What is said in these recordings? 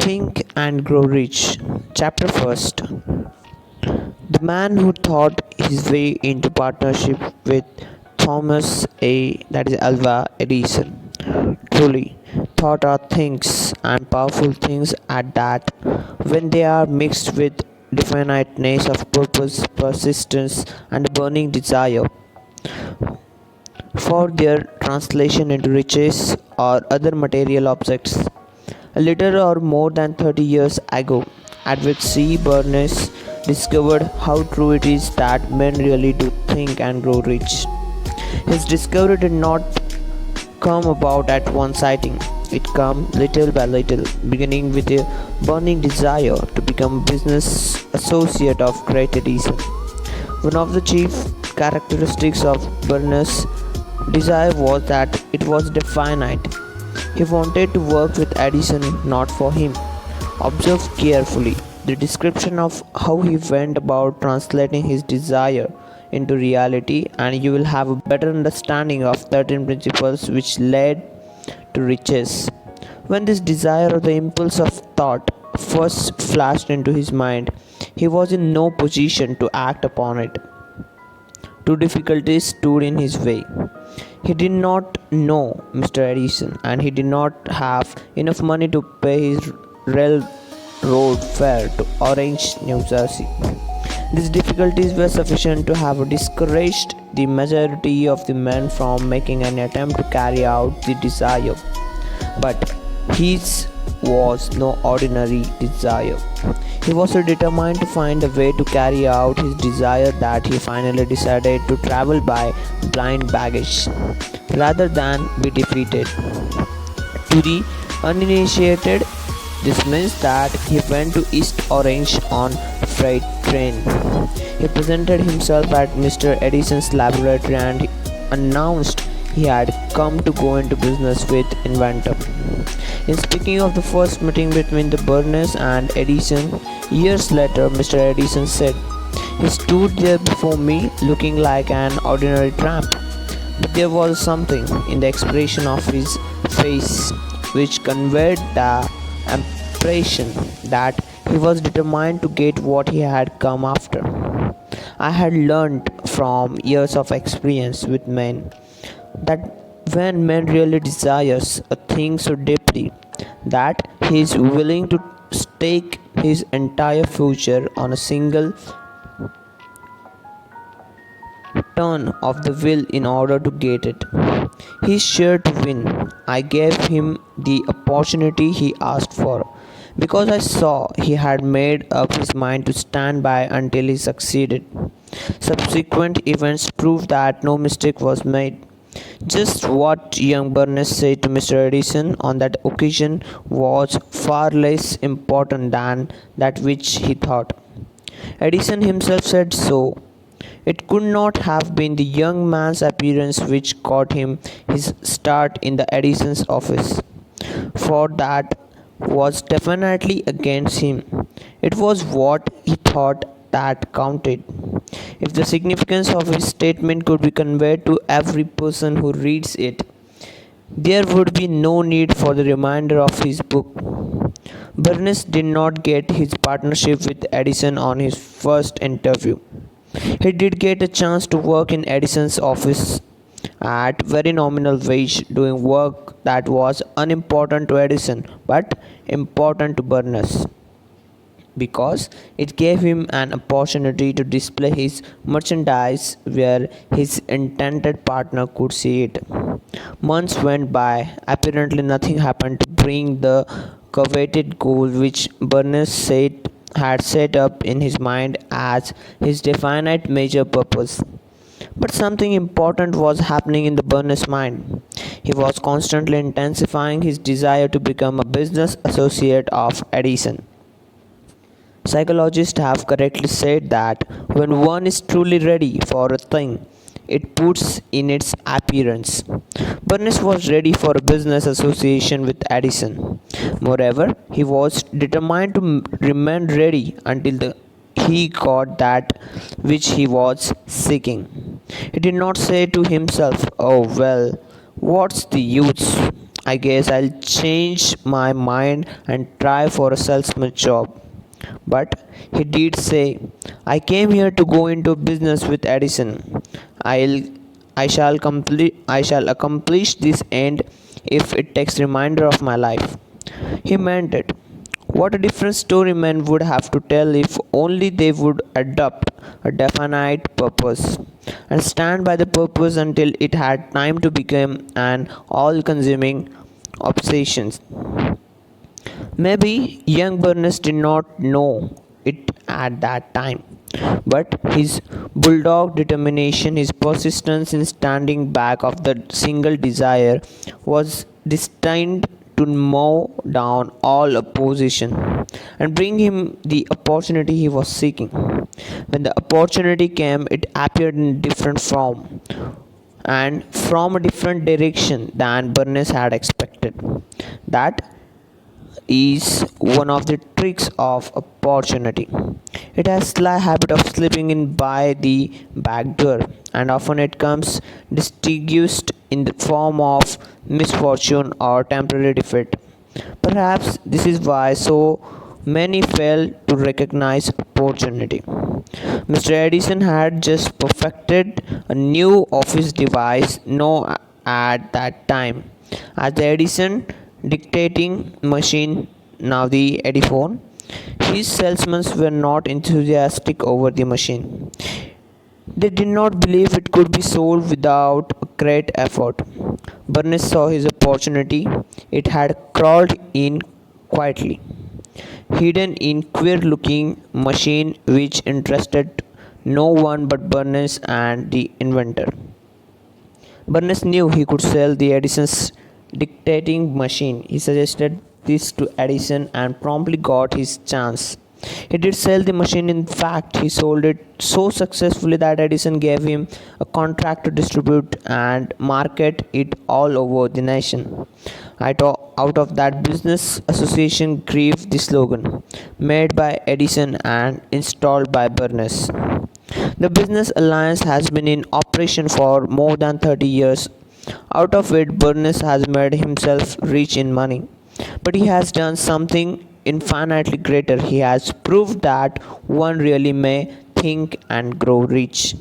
Think and Grow Rich. Chapter 1st. The man who thought his way into partnership with Alva Edison. Truly, thought are things and powerful things at that when they are mixed with definiteness of purpose, persistence, and a burning desire for their translation into riches or other material objects. A little or more than 30 years ago, Edward C. Bernays discovered how true it is that men really do think and grow rich. His discovery did not come about at one sighting. It came little by little, beginning with a burning desire to become business associate of Great Edison. One of the chief characteristics of Bernays' desire was that it was definite. He wanted to work with Edison, not for him. Observe carefully the description of how he went about translating his desire into reality, and you will have a better understanding of certain principles which led to riches. When this desire or the impulse of thought first flashed into his mind, he was in no position to act upon it. Two difficulties stood in his way. He did not know Mr. Edison, and he did not have enough money to pay his railroad fare to Orange, New Jersey. These difficulties were sufficient to have discouraged the majority of the men from making an attempt to carry out the desire. But his was no ordinary desire. He was so determined to find a way to carry out his desire that he finally decided to travel by blind baggage rather than be defeated. To the uninitiated, this means that he went to East Orange on freight train. He presented himself at Mr. Edison's laboratory and announced he had come to go into business with inventor. In speaking of the first meeting between the Bernays and Edison, years later, Mr. Edison said, "He stood there before me looking like an ordinary tramp, but there was something in the expression of his face which conveyed the impression that he was determined to get what he had come after. I had learnt from years of experience with men that when man really desires a thing so deeply that he is willing to stake his entire future on a single turn of the wheel in order to get it, he is sure to win. I gave him the opportunity he asked for, because I saw he had made up his mind to stand by until he succeeded. Subsequent events proved that no mistake was made. Just what young Bernays said to Mr. Edison on that occasion was far less important than that which he thought. Edison himself said so. It could not have been the young man's appearance which got him his start in the Edison's office, for that was definitely against him. It was what he thought that counted. If the significance of his statement could be conveyed to every person who reads it, there would be no need for the remainder of his book. Bernays did not get his partnership with Edison on his first interview. He did get a chance to work in Edison's office at very nominal wage, doing work that was unimportant to Edison but important to Bernays, because it gave him an opportunity to display his merchandise where his intended partner could see it. Months went by. Apparently nothing happened to bring the coveted goal which Bernays said had set up in his mind as his definite major purpose. But something important was happening in the Bernays' mind. He was constantly intensifying his desire to become a business associate of Edison. Psychologists have correctly said that when one is truly ready for a thing, it puts in its appearance. Bernays was ready for a business association with Edison. Moreover, he was determined to remain ready until he got that which he was seeking. He did not say to himself, "Oh well, what's the use? I guess I'll change my mind and try for a salesman job. But he did say, I came here to go into business with Edison. I'll I shall accomplish this end if it takes remainder of my life. He meant it. What a different story men would have to tell if only they would adopt a definite purpose and stand by the purpose until it had time to become an all consuming obsession. Maybe young Burness did not know it at that time, but his bulldog determination, his persistence in standing back of the single desire, was destined to mow down all opposition and bring him the opportunity he was seeking. When the opportunity came, it appeared in different form and from a different direction than Burness had expected. That is one of the tricks of opportunity. It has the habit of slipping in by the back door, and often it comes disguised in the form of misfortune or temporary defeat. Perhaps this is why so many fail to recognize opportunity. Mr. Edison had just perfected a new office device known at that time as the Edison dictating machine, now the Ediphone. His salesmen were not enthusiastic over the machine. They did not believe it could be sold without a great effort. Burness saw his opportunity. It had crawled in quietly, hidden in queer looking machine which interested no one but Burness and the inventor. Burness knew he could sell the Edison's dictating machine. He suggested this to Edison and promptly got his chance. He did sell the machine. In fact, he sold it so successfully that Edison gave him a contract to distribute and market it all over the nation. Out of that business association grew the slogan, made by Edison and installed by Burness. The business alliance has been in operation for more than 30 years. Out of it, Burness has made himself rich in money. But he has done something infinitely greater. He has proved that one really may think and grow rich.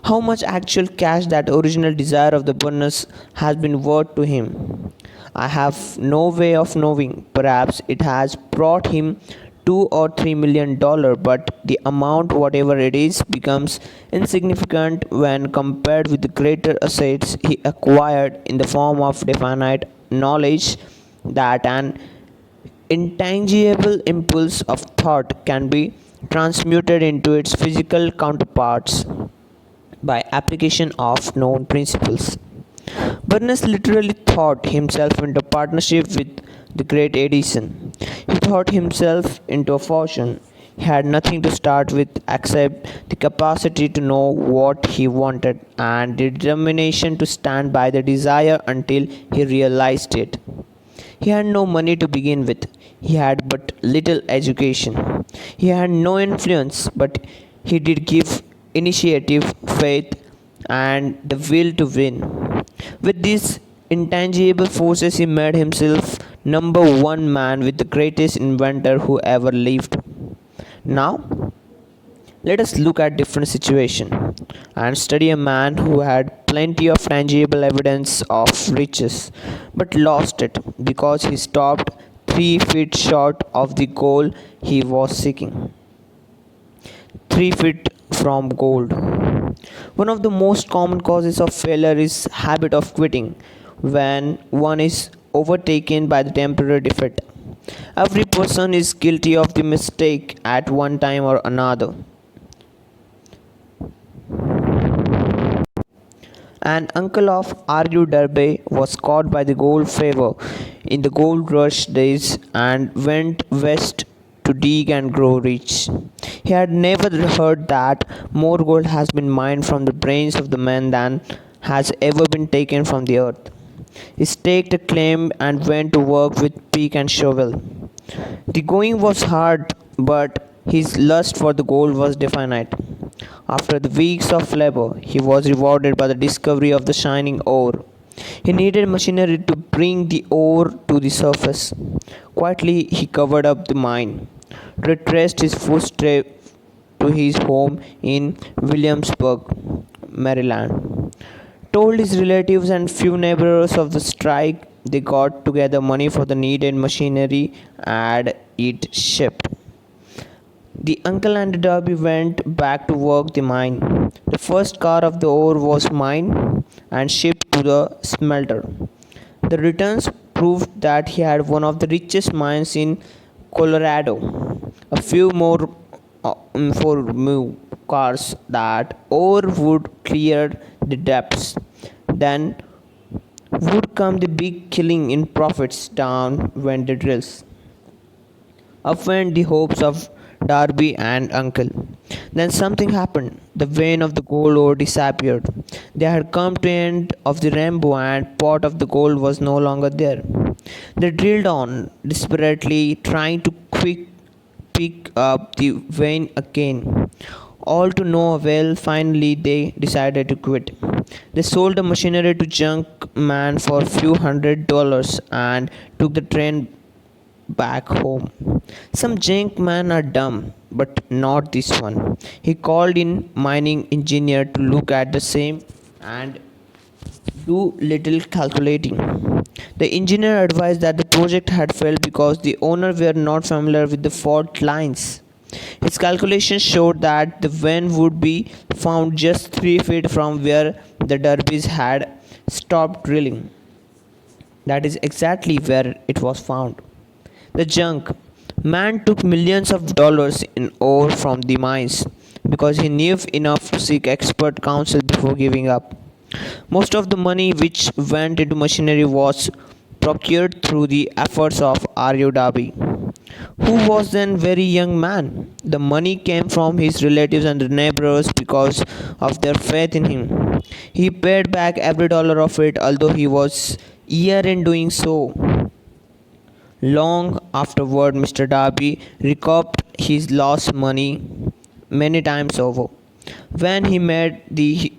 How much actual cash that original desire of the Burness has been worth to him, I have no way of knowing. Perhaps it has brought him $2 or $3 million, but the amount, whatever it is, becomes insignificant when compared with the greater assets he acquired in the form of definite knowledge that an intangible impulse of thought can be transmuted into its physical counterparts by application of known principles. Burness literally thought himself into partnership with the great Edison. He thought himself into a fortune. He had nothing to start with except the capacity to know what he wanted and the determination to stand by the desire until he realized it. He had no money to begin with. He had but little education. He had no influence, but he did give initiative, faith, and the will to win. With these intangible forces, he made himself number one man with the greatest inventor who ever lived. Now, let us look at different situation and study a man who had plenty of tangible evidence of riches but lost it because he stopped 3 feet short of the goal he was seeking. 3 feet from gold. One of the most common causes of failure is habit of quitting when one is overtaken by the temporary defeat. Every person is guilty of the mistake at one time or another. An uncle of R.U. Darby was caught by the gold fever in the gold rush days and went west to dig and grow rich. He had never heard that more gold has been mined from the brains of the men than has ever been taken from the earth. He staked a claim and went to work with pick and shovel. The going was hard, but his lust for the gold was definite. After the weeks of labor, he was rewarded by the discovery of the shining ore. He needed machinery to bring the ore to the surface. Quietly, he covered up the mine, retraced his footsteps to his home in Williamsburg, Maryland, told his relatives and few neighbors of the strike. They got together money for the needed machinery and it shipped. The uncle and Darby went back to work the mine. The first car of the ore was mined and shipped to the smelter. The returns proved that he had one of the richest mines in Colorado. A few more for new cars that ore would clear the depths. Then would come the big killing in profits. Down went the drills. Up went the hopes of Darby and Uncle. Then something happened. The vein of the gold ore disappeared. They had come to the end of the rainbow and pot of the gold was no longer there. They drilled on, desperately trying to pick up the vein again. All to no avail, finally they decided to quit. They sold the machinery to junk man for a few $100 and took the train back home. Some junk men are dumb, but not this one. He called in mining engineer to look at the same and do little calculating. The engineer advised that the project had failed because the owner were not familiar with the fault lines. His calculations showed that the vein would be found just 3 feet from where the Derbys had stopped drilling. That is exactly where it was found. The junk man took millions of dollars in ore from the mines because he knew enough to seek expert counsel before giving up. Most of the money which went into machinery was procured through the efforts of R.U. Darby, who was then very young man. The money came from his relatives and neighbors because of their faith in him. He paid back every dollar of it, although he was eager in doing so. Long afterward, Mr. Darby recouped his lost money many times over. When he made the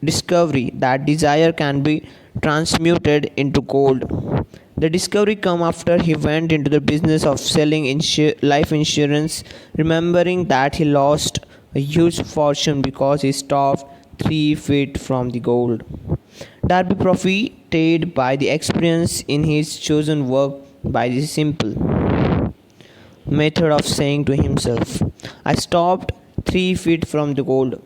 discovery that desire can be transmuted into gold. The discovery came after he went into the business of selling life insurance, remembering that he lost a huge fortune because he stopped 3 feet from the gold. Darby profited by the experience in his chosen work by the simple method of saying to himself, I stopped 3 feet from the gold,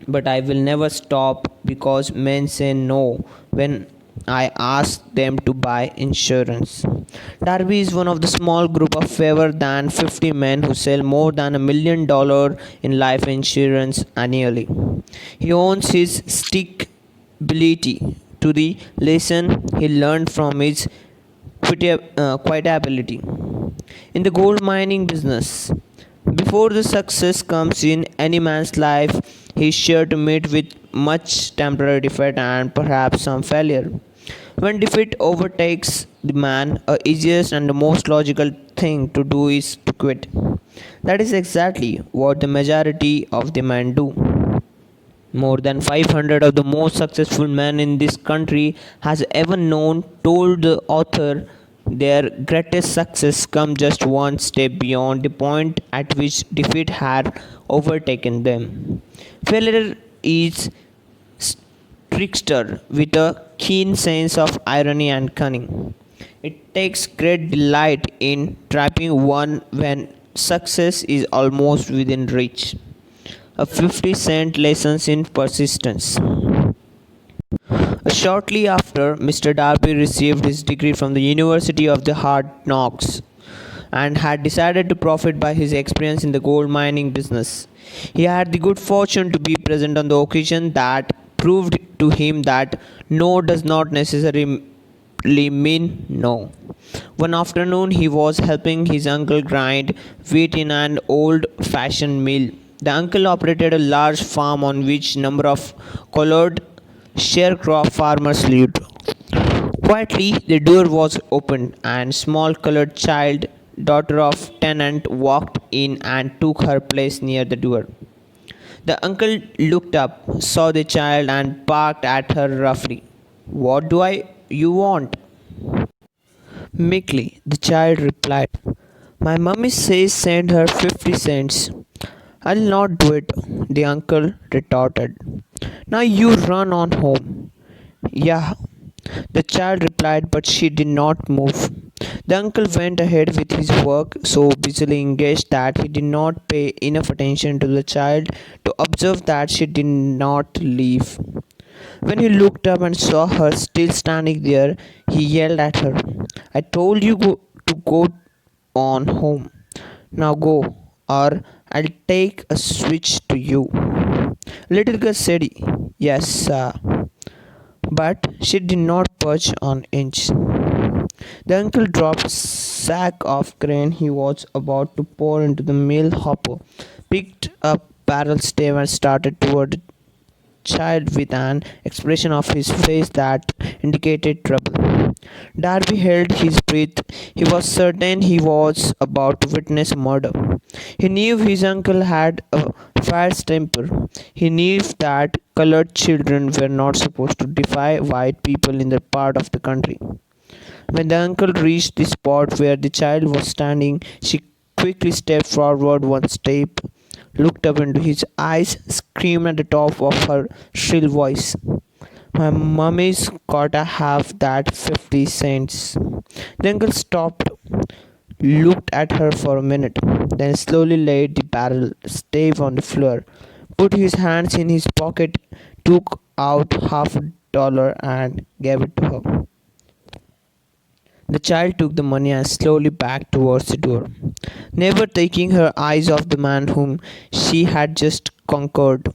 but I will never stop because men say no when I ask them to buy insurance. Darby is one of the small group of fewer than 50 men who sell more than $1 million in life insurance annually. He owns his stickability to the lesson he learned from his quietability in the gold mining business. Before the success comes in any man's life, he is sure to meet with much temporary defeat and perhaps some failure. When defeat overtakes the man, the easiest and the most logical thing to do is to quit. That is exactly what the majority of the men do. More than 500 of the most successful men in this country has ever known told the author their greatest success come just one step beyond the point at which defeat had overtaken them. Failure is trickster with a keen sense of irony and cunning. It takes great delight in trapping one when success is almost within reach. A 50-cent lesson in persistence. Shortly after, Mr. Darby received his degree from the University of the Hard Knocks and had decided to profit by his experience in the gold mining business. He had the good fortune to be present on the occasion that proved to him that no does not necessarily mean no. One afternoon, he was helping his uncle grind wheat in an old-fashioned mill. The uncle operated a large farm on which a number of colored sharecrop farmers lived. Quietly, the door was opened, and small colored child, daughter of tenant, walked in and took her place near the door. The uncle looked up, saw the child, and barked at her roughly. What do you want? Meekly, the child replied, My mummy says send her 50 cents. I'll not do it, the uncle retorted. Now you run on home. Yeah, the child replied, but she did not move. The uncle went ahead with his work, so busily engaged that he did not pay enough attention to the child to observe that she did not leave. When he looked up and saw her still standing there, he yelled at her, I told you to go on home. Now go, or I'll take a switch to you. Little girl said, Yes, sir. But she did not budge an inch. The uncle dropped a sack of grain he was about to pour into the meal hopper, picked up barrel stave and started toward the child with an expression of his face that indicated trouble. Darby held his breath. He was certain he was about to witness a murder. He knew his uncle had a fierce temper. He knew that colored children were not supposed to defy white people in their part of the country. When the uncle reached the spot where the child was standing, she quickly stepped forward one step, looked up into his eyes, screamed at the top of her shrill voice. My mummy's gotta have that 50 cents. The uncle stopped, looked at her for a minute, then slowly laid the barrel stave on the floor, put his hands in his pocket, took out $50 and gave it to her. The child took the money and slowly backed towards the door, never taking her eyes off the man whom she had just conquered.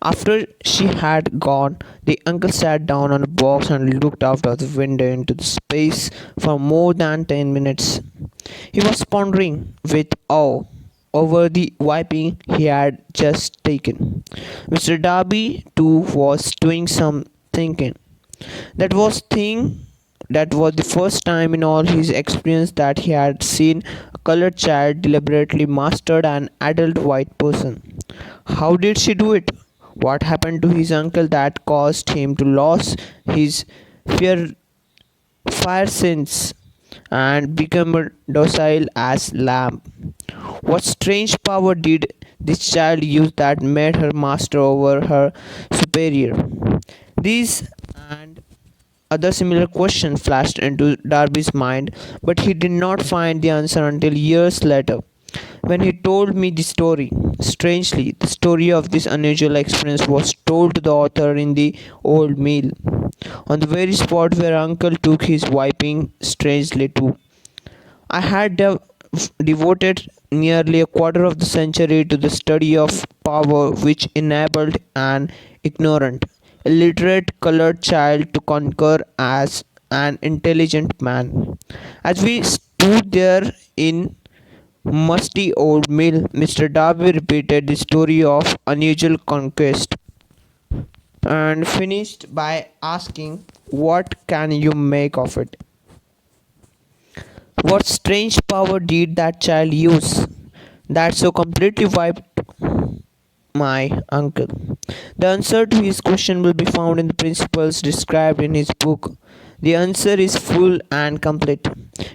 After she had gone, the uncle sat down on a box and looked out of the window into the space for more than 10 minutes. He was pondering with awe over the wiping he had just taken. Mr. Darby, too, was doing some thinking. That was thing that was the first time in all his experience that he had seen a colored child deliberately master an adult white person. How did she do it? What happened to his uncle that caused him to lose his fear, fire sense and become docile as lamb? What strange power did this child use that made her master over her superior? These and other similar questions flashed into Darby's mind, but he did not find the answer until years later, when he told me the story. Strangely, the story of this unusual experience was told to the author in the old mill, on the very spot where Uncle took his wiping strangely too. I had devoted nearly a quarter of the century to the study of power which enabled an ignorant, illiterate colored child to conquer as an intelligent man. As we stood there in musty old mill, Mr. Darby repeated the story of unusual conquest and finished by asking, What can you make of it? What strange power did that child use that so completely wiped my uncle? The answer to his question will be found in the principles described in his book. The answer is full and complete.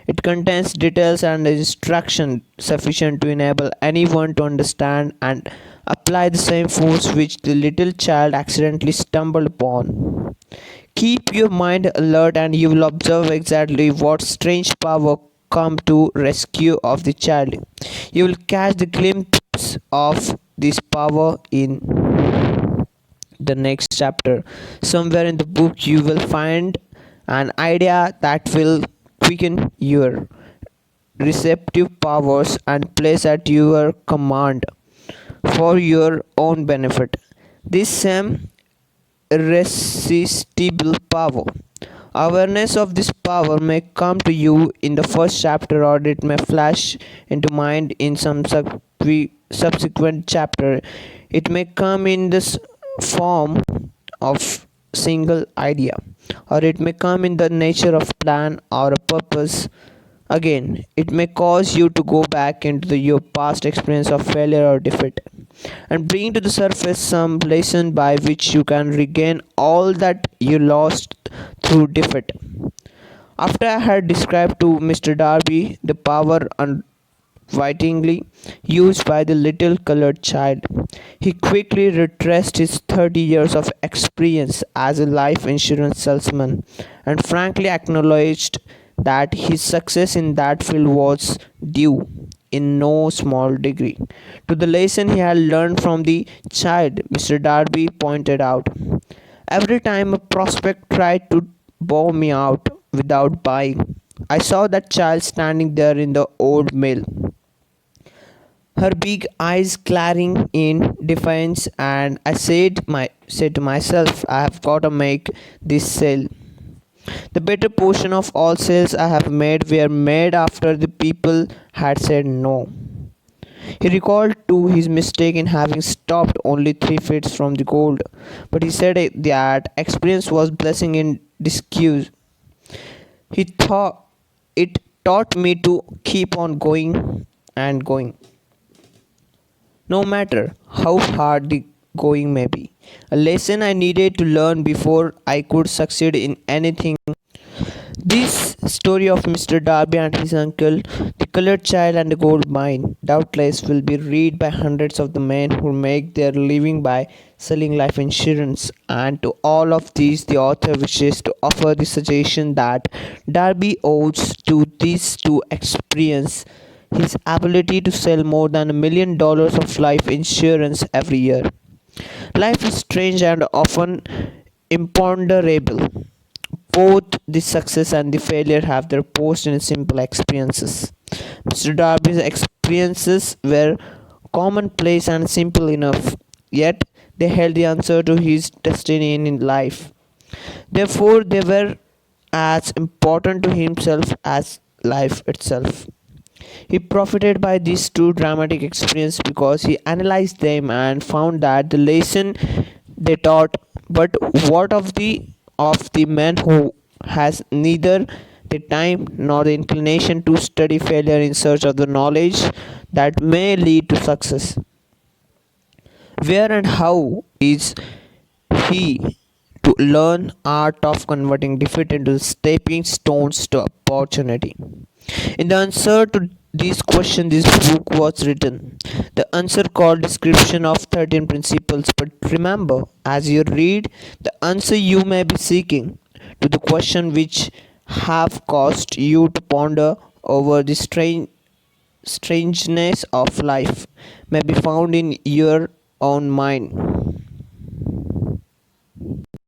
It contains details and instruction sufficient to enable anyone to understand and apply the same force which the little child accidentally stumbled upon. Keep your mind alert and you will observe exactly what strange power come to rescue of the child. You will catch the glimpse of this power in the next chapter. Somewhere in the book you will find an idea that will quicken your receptive powers and place at your command for your own benefit. This same irresistible power. Awareness of this power may come to you in the first chapter or it may flash into mind in some subsequent chapter. It may come in this form of single idea or it may come in the nature of plan or a purpose. Again, it may cause you to go back into your past experience of failure or defeat. and bring to the surface some lesson by which you can regain all that you lost through defeat. After I had described to Mr. Darby the power unwittingly used by the little colored child, he quickly retraced his 30 years of experience as a life insurance salesman and frankly acknowledged that his success in that field was due, in no small degree, to the lesson he had learned from the child. Mr. Darby pointed out, every time a prospect tried to bow me out without buying, I saw that child standing there in the old mill, her big eyes glaring in defiance, and I said to myself, I have got to make this sale. The better portion of all sales I have made were made after the people had said no. He recalled too his mistake in having stopped only 3 feet from the gold, but he said that experience was blessing in disguise. He thought it taught me to keep on going and going, no matter how hard the going may be. A lesson I needed to learn before I could succeed in anything. This story of Mr. Darby and his uncle, the colored child and the gold mine, doubtless will be read by hundreds of the men who make their living by selling life insurance. And to all of these, the author wishes to offer the suggestion that Darby owes to these two experiences his ability to sell more than $1 million of life insurance every year. Life is strange and often imponderable. Both the success and the failure have their post in simple experiences. Mr. Darby's experiences were commonplace and simple enough, yet they held the answer to his destiny in life. Therefore, they were as important to himself as life itself. He profited by these two dramatic experiences because he analyzed them and found that the lesson they taught. But what of the man who has neither the time nor the inclination to study failure in search of the knowledge that may lead to success? Where and how is he to learn art of converting defeat into stepping stones to opportunity? In the answer to this question, this book was written. The answer called Description of 13 Principles. But remember, as you read, the answer you may be seeking to the question which have caused you to ponder over the strangeness of life may be found in your own mind.